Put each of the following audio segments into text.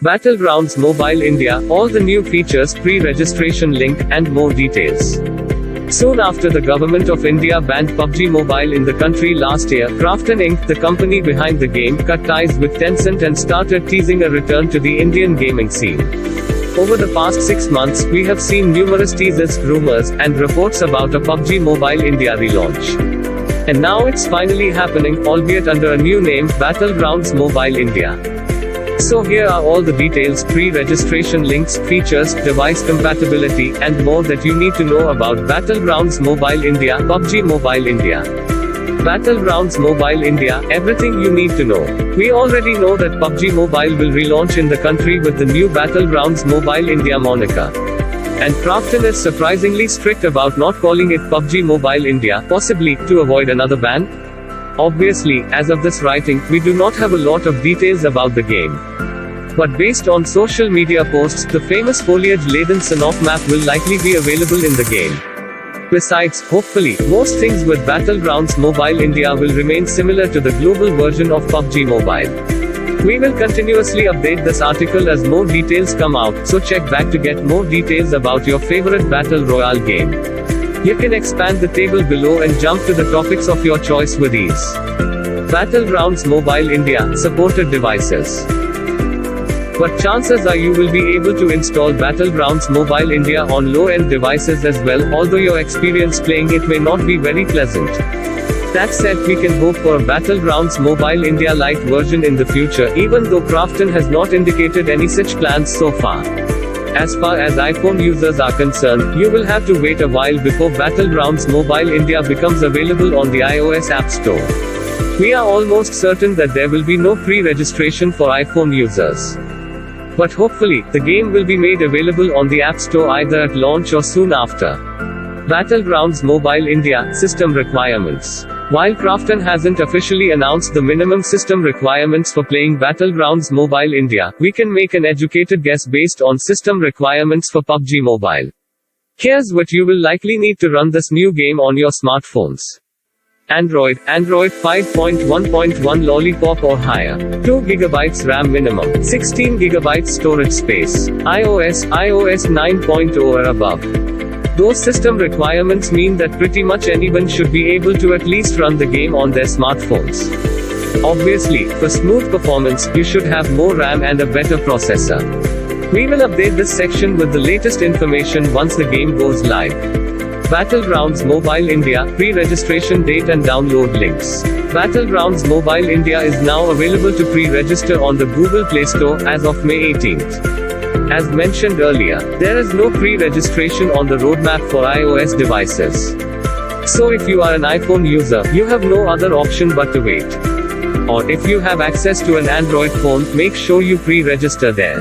Battlegrounds Mobile India, all the new features, pre-registration link, and more details. Soon after the Government of India banned PUBG Mobile in the country last year, Krafton Inc., the company behind the game, cut ties with Tencent and started teasing a return to the Indian gaming scene. Over the past 6 months, we have seen numerous teasers, rumors, and reports about a PUBG Mobile India relaunch. And now it's finally happening, albeit under a new name, Battlegrounds Mobile India. So here are all the details, pre-registration links, features, device compatibility, and more that you need to know about Battlegrounds Mobile India, PUBG Mobile India. Battlegrounds Mobile India, everything you need to know. We already know that PUBG Mobile will relaunch in the country with the new Battlegrounds Mobile India moniker. And Krafton is surprisingly strict about not calling it PUBG Mobile India, possibly to avoid another ban. Obviously, as of this writing, we do not have a lot of details about the game. But based on social media posts, the famous foliage-laden Sinop map will likely be available in the game. Besides, hopefully, most things with Battlegrounds Mobile India will remain similar to the global version of PUBG Mobile. We will continuously update this article as more details come out, so check back to get more details about your favorite Battle Royale game. You can expand the table below and jump to the topics of your choice with ease. Battlegrounds Mobile India, supported devices. But chances are you will be able to install Battlegrounds Mobile India on low-end devices as well, although your experience playing it may not be very pleasant. That said, we can hope for a Battlegrounds Mobile India Lite version in the future, even though Krafton has not indicated any such plans so far. As far as iPhone users are concerned, you will have to wait a while before Battlegrounds Mobile India becomes available on the iOS App Store. We are almost certain that there will be no pre-registration for iPhone users. But hopefully, the game will be made available on the App Store either at launch or soon after. Battlegrounds Mobile India, system requirements. While Krafton hasn't officially announced the minimum system requirements for playing Battlegrounds Mobile India, we can make an educated guess based on system requirements for PUBG Mobile. Here's what you will likely need to run this new game on your smartphones. Android 5.1.1 Lollipop or higher. 2 GB RAM minimum. 16 GB storage space. iOS 9.0 or above. Those system requirements mean that pretty much anyone should be able to at least run the game on their smartphones. Obviously, for smooth performance, you should have more RAM and a better processor. We will update this section with the latest information once the game goes live. Battlegrounds Mobile India, pre-registration date and download links. Battlegrounds Mobile India is now available to pre-register on the Google Play Store as of May 18th. As mentioned earlier, there is no pre-registration on the roadmap for iOS devices. So if you are an iPhone user, you have no other option but to wait. Or if you have access to an Android phone, make sure you pre-register there.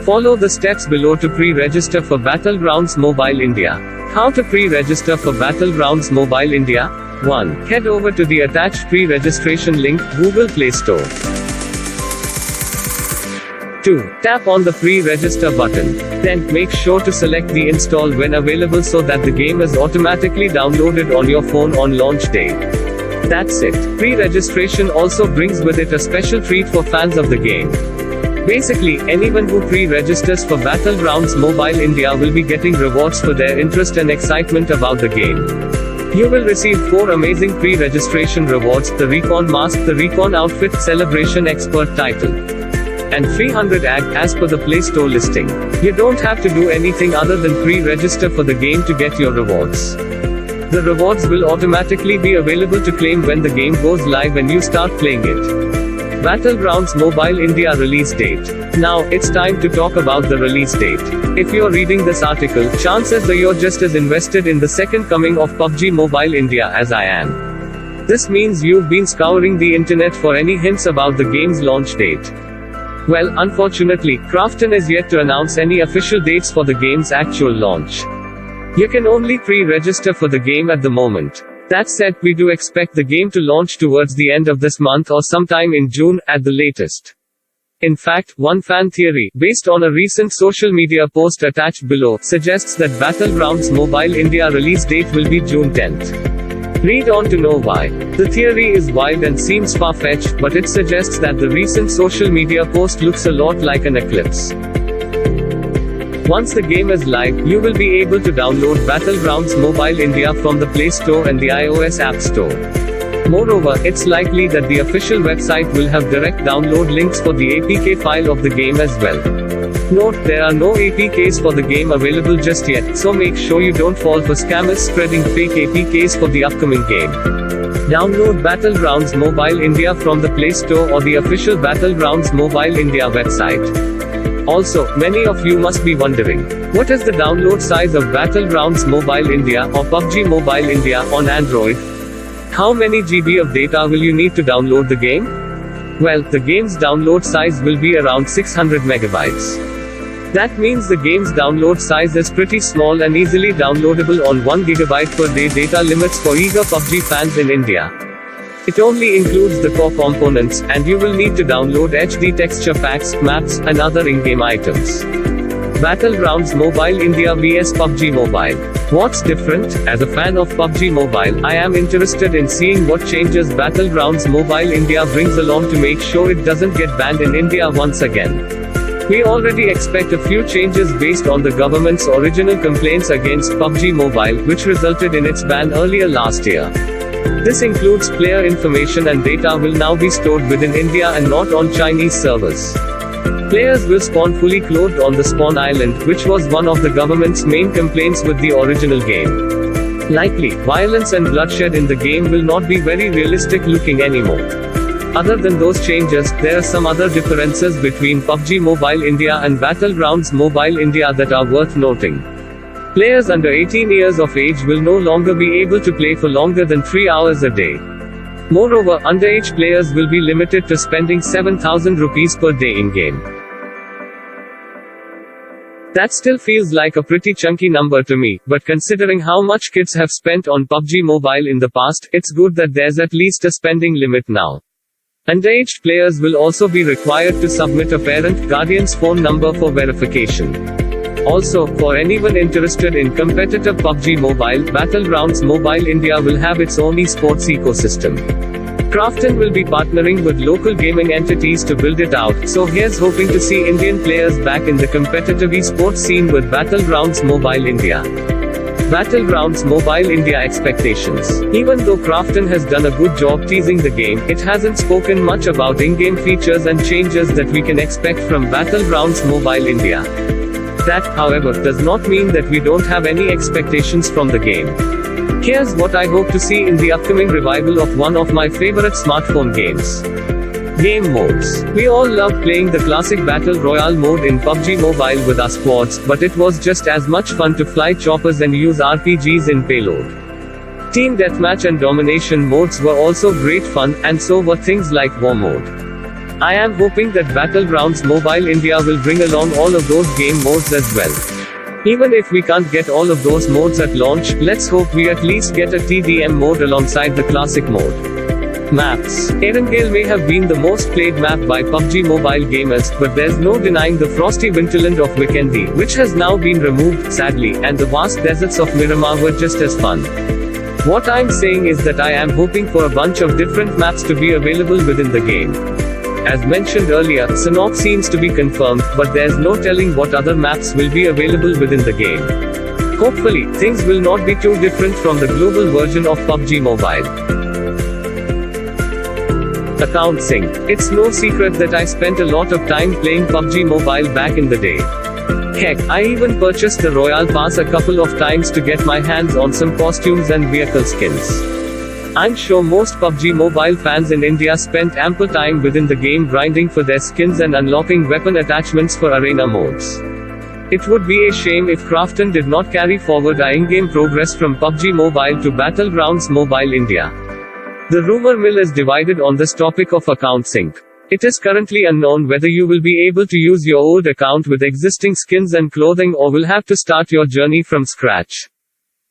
Follow the steps below to pre-register for Battlegrounds Mobile India. How to pre-register for Battlegrounds Mobile India? 1. Head over to the attached pre-registration link, Google Play Store. 2. Tap on the pre-register button. Then, make sure to select the install when available so that the game is automatically downloaded on your phone on launch day. That's it. Pre-registration also brings with it a special treat for fans of the game. Basically, anyone who pre-registers for Battlegrounds Mobile India will be getting rewards for their interest and excitement about the game. You will receive 4 amazing pre-registration rewards, the Recon Mask, the Recon Outfit, Celebration Expert title, and 300 AG, as per the Play Store listing. You don't have to do anything other than pre-register for the game to get your rewards. The rewards will automatically be available to claim when the game goes live and you start playing it. Battlegrounds Mobile India release date. Now, it's time to talk about the release date. If you're reading this article, chances are you're just as invested in the second coming of PUBG Mobile India as I am. This means you've been scouring the internet for any hints about the game's launch date. Well, unfortunately, Krafton is yet to announce any official dates for the game's actual launch. You can only pre-register for the game at the moment. That said, we do expect the game to launch towards the end of this month or sometime in June, at the latest. In fact, one fan theory, based on a recent social media post attached below, suggests that Battlegrounds Mobile India release date will be June 10th. Read on to know why. The theory is wild and seems far-fetched, but it suggests that the recent social media post looks a lot like an eclipse. Once the game is live, you will be able to download Battlegrounds Mobile India from the Play Store and the iOS App Store. Moreover, it's likely that the official website will have direct download links for the APK file of the game as well. Note, there are no APKs for the game available just yet, so make sure you don't fall for scammers spreading fake APKs for the upcoming game. Download Battlegrounds Mobile India from the Play Store or the official Battlegrounds Mobile India website. Also, many of you must be wondering, what is the download size of Battlegrounds Mobile India or PUBG Mobile India on Android? How many GB of data will you need to download the game? Well, the game's download size will be around 600 megabytes. That means the game's download size is pretty small and easily downloadable on 1 GB per day data limits for eager PUBG fans in India. It only includes the core components, and you will need to download HD texture packs, maps, and other in-game items. Battlegrounds Mobile India vs PUBG Mobile. What's different? As a fan of PUBG Mobile, I am interested in seeing what changes Battlegrounds Mobile India brings along to make sure it doesn't get banned in India once again. We already expect a few changes based on the government's original complaints against PUBG Mobile, which resulted in its ban earlier last year. This includes player information and data will now be stored within India and not on Chinese servers. Players will spawn fully clothed on the spawn island, which was one of the government's main complaints with the original game. Likely, violence and bloodshed in the game will not be very realistic looking anymore. Other than those changes, there are some other differences between PUBG Mobile India and Battlegrounds Mobile India that are worth noting. Players under 18 years of age will no longer be able to play for longer than 3 hours a day. Moreover, underage players will be limited to spending 7,000 rupees per day in-game. That still feels like a pretty chunky number to me, but considering how much kids have spent on PUBG Mobile in the past, it's good that there's at least a spending limit now. Underage players will also be required to submit a parent/guardian's phone number for verification. Also, for anyone interested in competitive PUBG Mobile, Battlegrounds Mobile India will have its own esports ecosystem. Krafton will be partnering with local gaming entities to build it out, so here's hoping to see Indian players back in the competitive esports scene with Battlegrounds Mobile India. Battlegrounds Mobile India expectations. Even though Krafton has done a good job teasing the game, it hasn't spoken much about in-game features and changes that we can expect from Battlegrounds Mobile India. That, however, does not mean that we don't have any expectations from the game. Here's what I hope to see in the upcoming revival of one of my favorite smartphone games. Game modes. We all love playing the classic Battle Royale mode in PUBG Mobile with our squads, but it was just as much fun to fly choppers and use RPGs in payload. Team Deathmatch and Domination modes were also great fun, and so were things like War mode. I am hoping that Battlegrounds Mobile India will bring along all of those game modes as well. Even if we can't get all of those modes at launch, let's hope we at least get a TDM mode alongside the classic mode. Maps. Erangel may have been the most played map by PUBG Mobile gamers, but there's no denying the frosty winterland of Vikendi, which has now been removed, sadly, and the vast deserts of Miramar were just as fun. What I'm saying is that I am hoping for a bunch of different maps to be available within the game. As mentioned earlier, Sanhok seems to be confirmed, but there's no telling what other maps will be available within the game. Hopefully, things will not be too different from the global version of PUBG Mobile. Account sync. It's no secret that I spent a lot of time playing PUBG Mobile back in the day. Heck, I even purchased the Royale Pass a couple of times to get my hands on some costumes and vehicle skins. I'm sure most PUBG Mobile fans in India spent ample time within the game grinding for their skins and unlocking weapon attachments for arena modes. It would be a shame if Krafton did not carry forward our in-game progress from PUBG Mobile to Battlegrounds Mobile India. The rumor mill is divided on this topic of account sync. It is currently unknown whether you will be able to use your old account with existing skins and clothing or will have to start your journey from scratch.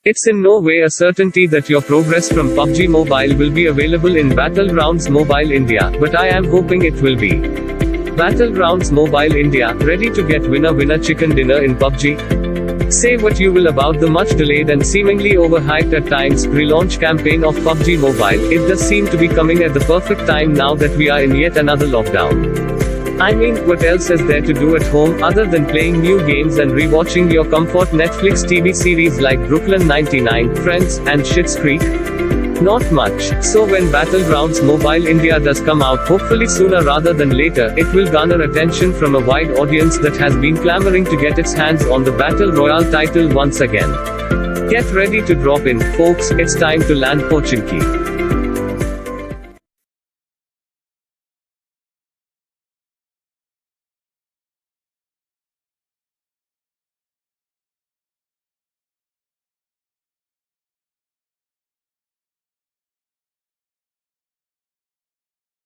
It's in no way a certainty that your progress from PUBG Mobile will be available in Battlegrounds Mobile India, but I am hoping it will be. Battlegrounds Mobile India, ready to get winner chicken dinner in PUBG? Say what you will about the much delayed and seemingly overhyped at times relaunch campaign of PUBG Mobile, it does seem to be coming at the perfect time now that we are in yet another lockdown. I mean, what else is there to do at home other than playing new games and rewatching your comfort Netflix TV series like Brooklyn 99, Friends, and Schitt's Creek? Not much. So when Battlegrounds Mobile India does come out, hopefully sooner rather than later, it will garner attention from a wide audience that has been clamoring to get its hands on the Battle Royale title once again. Get ready to drop in, folks, it's time to land Pochinki.